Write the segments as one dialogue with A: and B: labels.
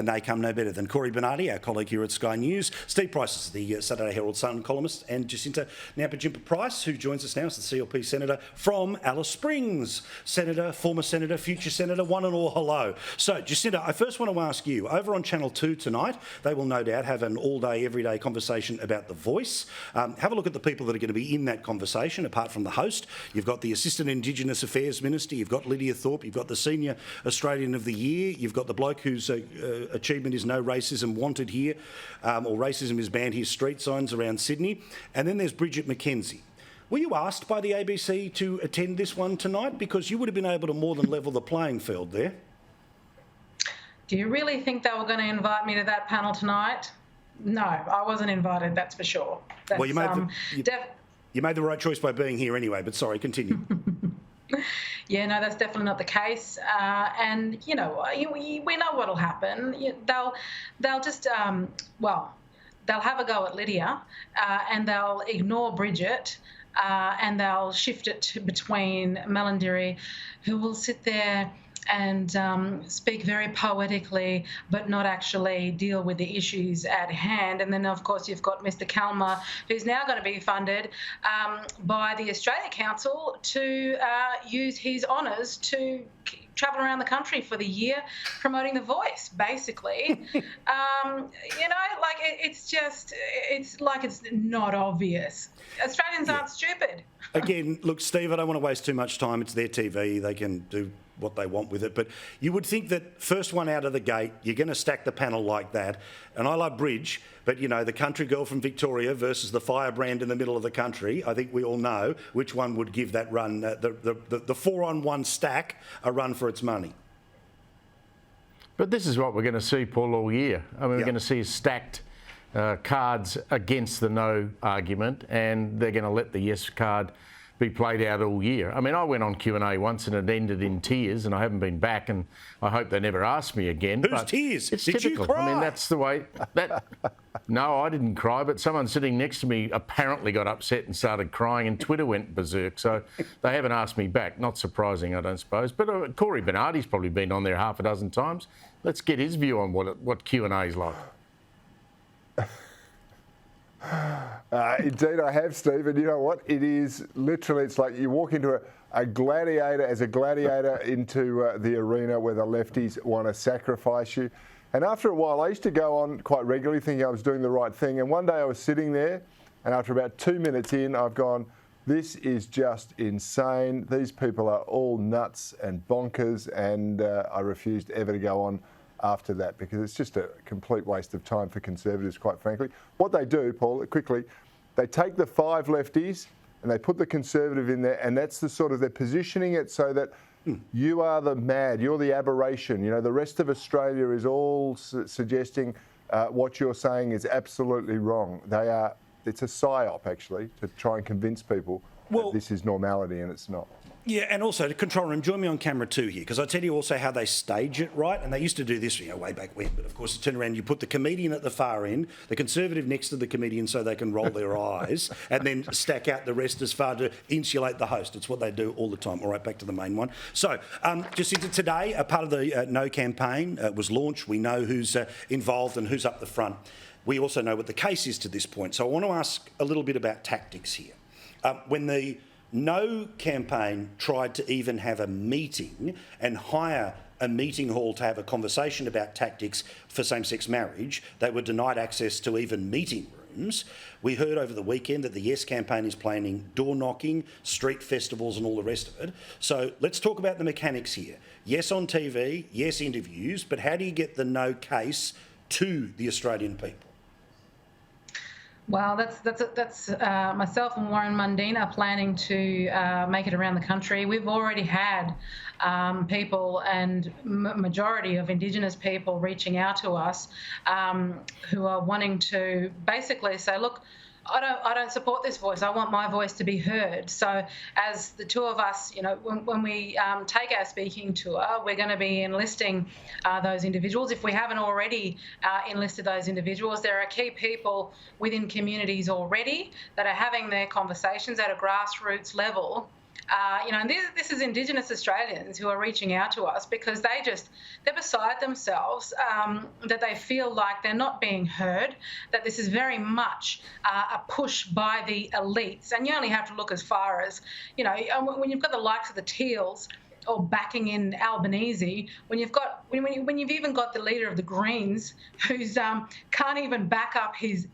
A: And they come no better than Corey Bernardi, our colleague here at Sky News, Steve Price is the Saturday Herald Sun columnist, and Jacinta Nampijinpa Price, who joins us now as the CLP Senator from Alice Springs. Senator, former Senator, future Senator, one and all hello. So, Jacinta, I first want to ask you, over on Channel 2 tonight, they will no doubt have an all-day, everyday conversation about The Voice. Have a look at the people that are going to be in that conversation, apart from the host. You've got the Assistant Indigenous Affairs Minister, you've got Lydia Thorpe, you've got the Senior Australian of the Year, you've got the bloke whose achievement is no racism wanted here, or racism is banned here, street signs around Sydney. And then there's Bridget McKenzie. Were you asked by the ABC to attend this one tonight? Because you would have been able to more than level the playing field there.
B: Do you really think they were going to invite me to that panel tonight? No, I wasn't invited, that's for sure. That's,
A: well, you made the right choice by being here anyway, but sorry, continue.
B: Yeah, no, that's definitely not the case. And, you know, we know what'll happen. They'll just, they'll have a go at Lydia and they'll ignore Bridget and they'll shift it between Melandiri, who will sit there and speak very poetically but not actually deal with the issues at hand. And then, of course, you've got Mr Chalmers, who's now going to be funded by the Australia Council to use his honours to travel around the country for the year promoting The Voice, basically. You know, like it's like it's not obvious. Australians aren't stupid.
A: Again, look, Steve, I don't want to waste too much time. It's their TV. They can do what they want with it. But you would think that first one out of the gate, you're going to stack the panel like that. And I love Bridge, but, you know, the country girl from Victoria versus the firebrand in the middle of the country, I think we all know which one would give that run, the 4-on-1 stack, a run for its money.
C: But this is what we're going to see, Paul, all year. I mean, we're going to see stacked cards against the no argument, and they're going to let the yes card be played out all year. I mean, I went on Q&A once and it ended in tears, and I haven't been back, and I hope they never ask me again.
A: Whose tears?
C: It's
A: Did
C: typical.
A: you cry?
C: I mean, that's the way. No, I didn't cry, but someone sitting next to me apparently got upset and started crying, and Twitter went berserk. So they haven't asked me back. Not surprising, I don't suppose. But Corey Bernardi's probably been on there half a dozen times. Let's get his view on what Q&A is like.
D: Indeed I have, Steve, and you know what? It is literally, it's like you walk into a gladiator into the arena where the lefties want to sacrifice you. And after a while, I used to go on quite regularly thinking I was doing the right thing. And one day I was sitting there, and after about 2 minutes in, I've gone, this is just insane. These people are all nuts and bonkers, and I refused ever to go on after that, because it's just a complete waste of time for Conservatives, quite frankly. What they do, Paul, quickly, they take the 5 lefties and they put the Conservative in there, and that's the sort of, they're positioning it so that you are the mad, you're the aberration. You know, the rest of Australia is all suggesting what you're saying is absolutely wrong. It's a psyop, actually, to try and convince people that this is normality, and it's not.
A: Yeah, and also, to control room, join me on camera 2 here, because I tell you also how they stage it, right? And they used to do this, way back when, but of course, you turn around, you put the comedian at the far end, the Conservative next to the comedian so they can roll their eyes, and then stack out the rest as far to insulate the host. It's what they do all the time. All right, back to the main one. So, Jacinta, today, a part of the No campaign was launched. We know who's involved and who's up the front. We also know what the case is to this point. So I want to ask a little bit about tactics here. When the No campaign tried to even have a meeting and hire a meeting hall to have a conversation about tactics for same-sex marriage, they were denied access to even meeting rooms. We heard over the weekend that the Yes campaign is planning door knocking, street festivals and all the rest of it. So let's talk about the mechanics here. Yes on TV, yes interviews, but how do you get the No case to the Australian people?
B: Well, that's myself and Warren Mundine are planning to make it around the country. We've already had people and majority of Indigenous people reaching out to us who are wanting to basically say, look, I don't support this voice. I want my voice to be heard. So as the two of us, when we take our speaking tour, we're going to be enlisting those individuals. If we haven't already enlisted those individuals, there are key people within communities already that are having their conversations at a grassroots level And this is Indigenous Australians who are reaching out to us because they're beside themselves, that they feel like they're not being heard, that this is very much a push by the elites. And you only have to look as far as, when you've got the likes of the Teals or backing in Albanese, when you've even got the leader of the Greens who's can't even back up his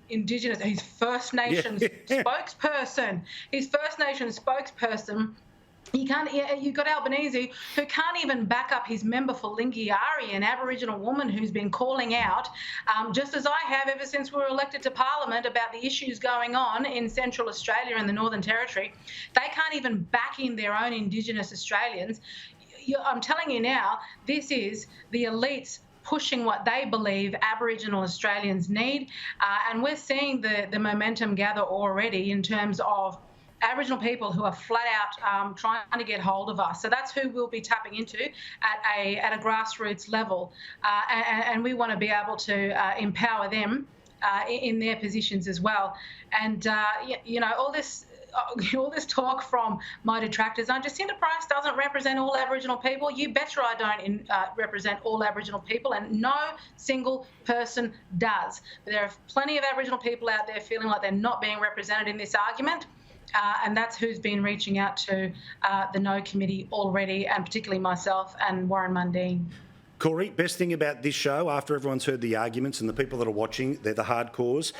B: First Nations spokesperson. His First Nations spokesperson. You've got Albanese who can't even back up his member for Lingiari, an Aboriginal woman who's been calling out, just as I have ever since we were elected to Parliament, about the issues going on in Central Australia and the Northern Territory. They can't even back in their own Indigenous Australians. I'm telling you now, this is the elites pushing what they believe Aboriginal Australians need, and we're seeing the momentum gather already in terms of Aboriginal people who are flat out trying to get hold of us. So that's who we'll be tapping into at a grassroots level, and we want to be able to empower them in their positions as well. And all this talk from my detractors, Jacinta Price doesn't represent all Aboriginal people. You betcha I don't represent all Aboriginal people, and no single person does. But there are plenty of Aboriginal people out there feeling like they're not being represented in this argument. And that's who's been reaching out to the No Committee already, and particularly myself and Warren Mundine.
A: Corey, best thing about this show, after everyone's heard the arguments, and the people that are watching, they're the hardcores,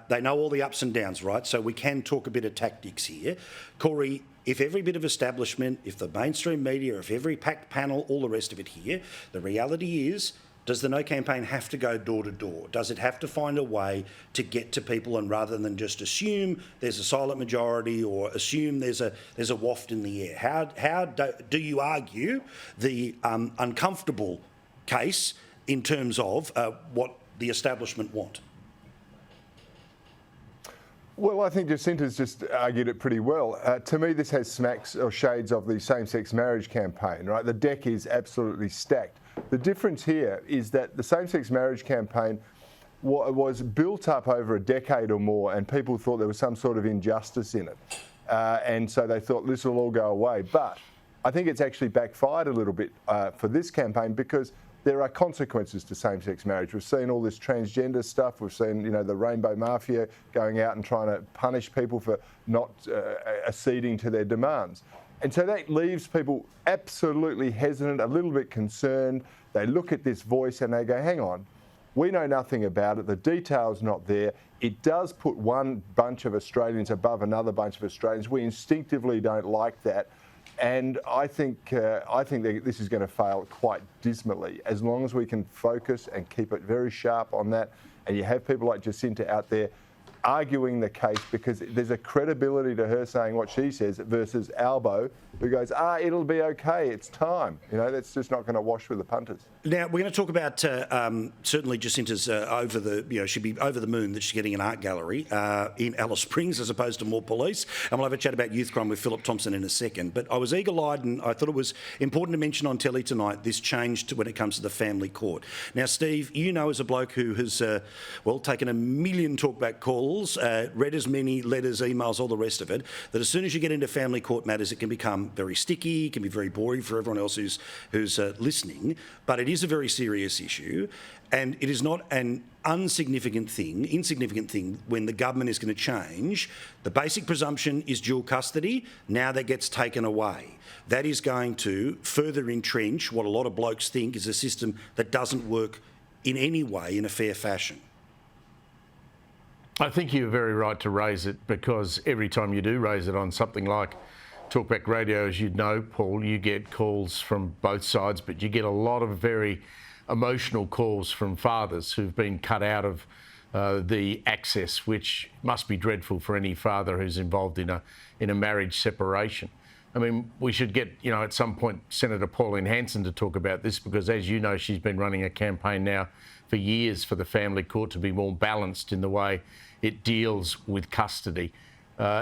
A: they know all the ups and downs, right? So we can talk a bit of tactics here. Corey, if every bit of establishment, if the mainstream media, if every packed panel, all the rest of it here, the reality is, does the No campaign have to go door to door? Does it have to find a way to get to people, and rather than just assume there's a silent majority or assume there's a waft in the air? How do you argue the uncomfortable case in terms of what the establishment want?
D: Well, I think Jacinta's just argued it pretty well. To me, this has smacks or shades of the same-sex marriage campaign, right? The deck is absolutely stacked. The difference here is that the same-sex marriage campaign was built up over a decade or more, and people thought there was some sort of injustice in it. And so they thought this will all go away. But I think it's actually backfired a little bit for this campaign, because there are consequences to same-sex marriage. We've seen all this transgender stuff. We've seen, the rainbow mafia going out and trying to punish people for not acceding to their demands. And so that leaves people absolutely hesitant, a little bit concerned. They look at this voice and they go, hang on, we know nothing about it. The detail's not there. It does put one bunch of Australians above another bunch of Australians. We instinctively don't like that. And I think that this is going to fail quite dismally, as long as we can focus and keep it very sharp on that. And you have people like Jacinta out there arguing the case, because there's a credibility to her saying what she says versus Albo, who goes, it'll be okay, it's time. That's just not going to wash with the punters.
A: Now, we're going to talk about certainly Jacinta's she'd be over the moon that she's getting an art gallery in Alice Springs as opposed to more police. And we'll have a chat about youth crime with Philip Thompson in a second. But I was eagle-eyed, and I thought it was important to mention on telly tonight this change when it comes to the family court. Now, Steve, as a bloke who has, taken a million talkback calls, read as many letters, emails, all the rest of it, that as soon as you get into family court matters, it can become very sticky, can be very boring for everyone else who's listening. But it is a very serious issue, and it is not an insignificant thing when the government is going to change. The basic presumption is dual custody. Now that gets taken away. That is going to further entrench what a lot of blokes think is a system that doesn't work in any way in a fair fashion.
C: I think you're very right to raise it, because every time you do raise it on something like Talkback Radio, as you'd know, Paul, you get calls from both sides, but you get a lot of very emotional calls from fathers who've been cut out of the access, which must be dreadful for any father who's involved in a marriage separation. I mean, we should get, at some point, Senator Pauline Hanson to talk about this, because, as you know, she's been running a campaign now for years for the family court to be more balanced in the way it deals with custody.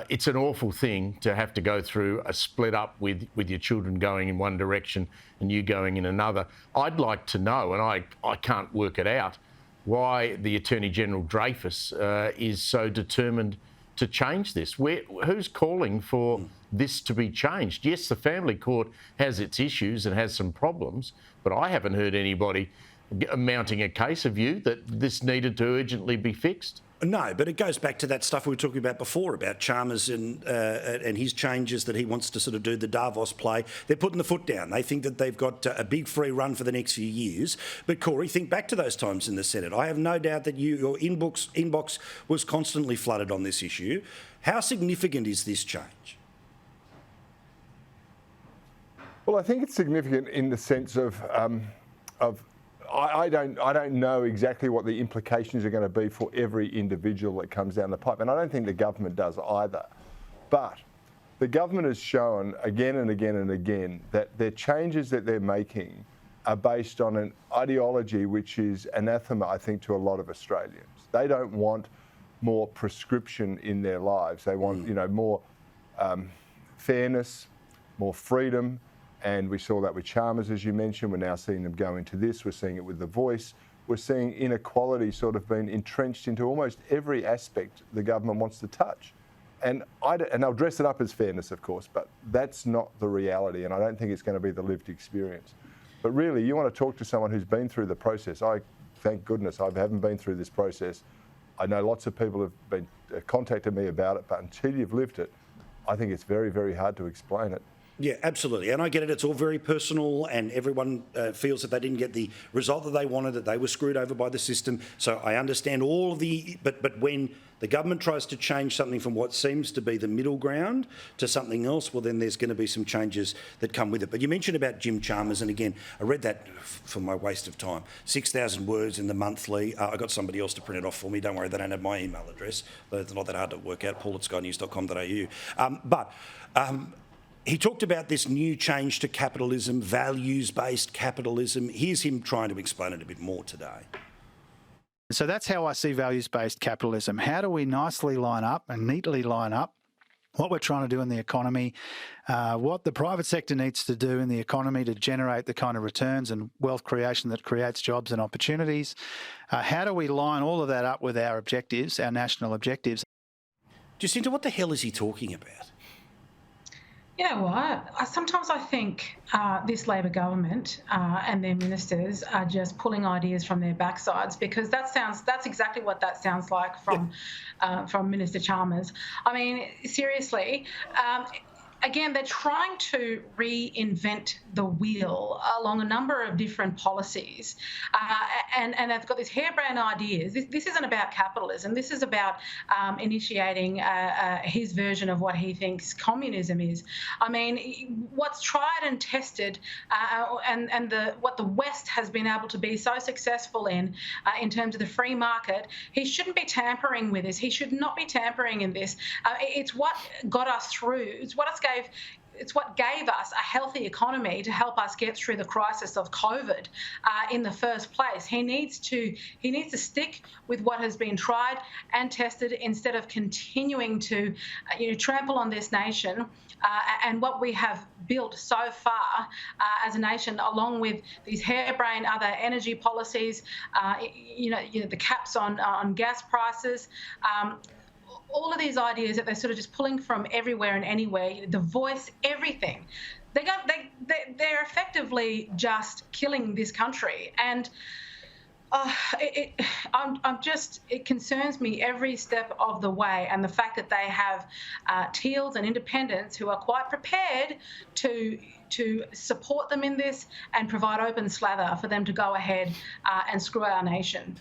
C: It's an awful thing to have to go through a split up with your children going in one direction and you going in another. I'd like to know, and I can't work it out, why the Attorney General Dreyfus is so determined to change this? Who's calling for this to be changed? Yes, the family court has its issues and has some problems, but I haven't heard anybody mounting a case of you that this needed to urgently be fixed.
A: No, but it goes back to that stuff we were talking about before about Chalmers and his changes that he wants to sort of do the Davos play. They're putting the foot down. They think that they've got a big free run for the next few years. But Corey, think back to those times in the Senate. I have no doubt that your inbox was constantly flooded on this issue. How significant is this change?
D: Well, I think it's significant in the sense of I don't know exactly what the implications are going to be for every individual that comes down the pipe, and I don't think the government does either. But the government has shown again and again and again that the changes that they're making are based on an ideology which is anathema, I think, to a lot of Australians. They don't want more prescription in their lives. They want, more fairness, more freedom. And we saw that with Chalmers, as you mentioned. We're now seeing them go into this. We're seeing it with The Voice. We're seeing inequality sort of being entrenched into almost every aspect the government wants to touch. And they'll dress it up as fairness, of course, but that's not the reality, and I don't think it's going to be the lived experience. But really, you want to talk to someone who's been through the process. Thank goodness, I haven't been through this process. I know lots of people have been contacted me about it, but until you've lived it, I think it's very, very hard to explain it.
A: Yeah, absolutely. And I get it. It's all very personal and everyone feels that they didn't get the result that they wanted, that they were screwed over by the system. So I understand all of the... But when the government tries to change something from what seems to be the middle ground to something else, well, then there's going to be some changes that come with it. But you mentioned about Jim Chalmers, and again, I read that for my waste of time. 6,000 words in the monthly. I got somebody else to print it off for me. Don't worry, they don't have my email address. But it's not that hard to work out, paul@skynews.com.au. He talked about this new change to capitalism, values-based capitalism. Here's him trying to explain it a bit more today.
E: So that's how I see values-based capitalism. How do we nicely line up and neatly line up what we're trying to do in the economy, what the private sector needs to do in the economy to generate the kind of returns and wealth creation that creates jobs and opportunities? How do we line all of that up with our objectives, our national objectives?
A: Jacinta, what the hell is he talking about?
B: You know what? Sometimes I think this Labor government and their ministers are just pulling ideas from their backsides, because that's exactly what that sounds like from Minister Chalmers. I mean, seriously. Again, they're trying to reinvent the wheel along a number of different policies, and they've got these harebrained ideas. This isn't about capitalism. This is about initiating his version of what he thinks communism is. I mean, what's tried and tested, and what the West has been able to be so successful in terms of the free market. He shouldn't be tampering with this. He should not be tampering in this. It's what got us through. It's what gave us a healthy economy to help us get through the crisis of COVID in the first place. He needs to stick with what has been tried and tested instead of continuing to trample on this nation and what we have built so far as a nation, along with these harebrained other energy policies, the caps on gas prices. All of these ideas that they're sort of just pulling from everywhere and anywhere, The Voice, everything. They're effectively just killing this country, and it concerns me every step of the way, and the fact that they have Teals and independents who are quite prepared to support them in this and provide open slather for them to go ahead and screw our nation.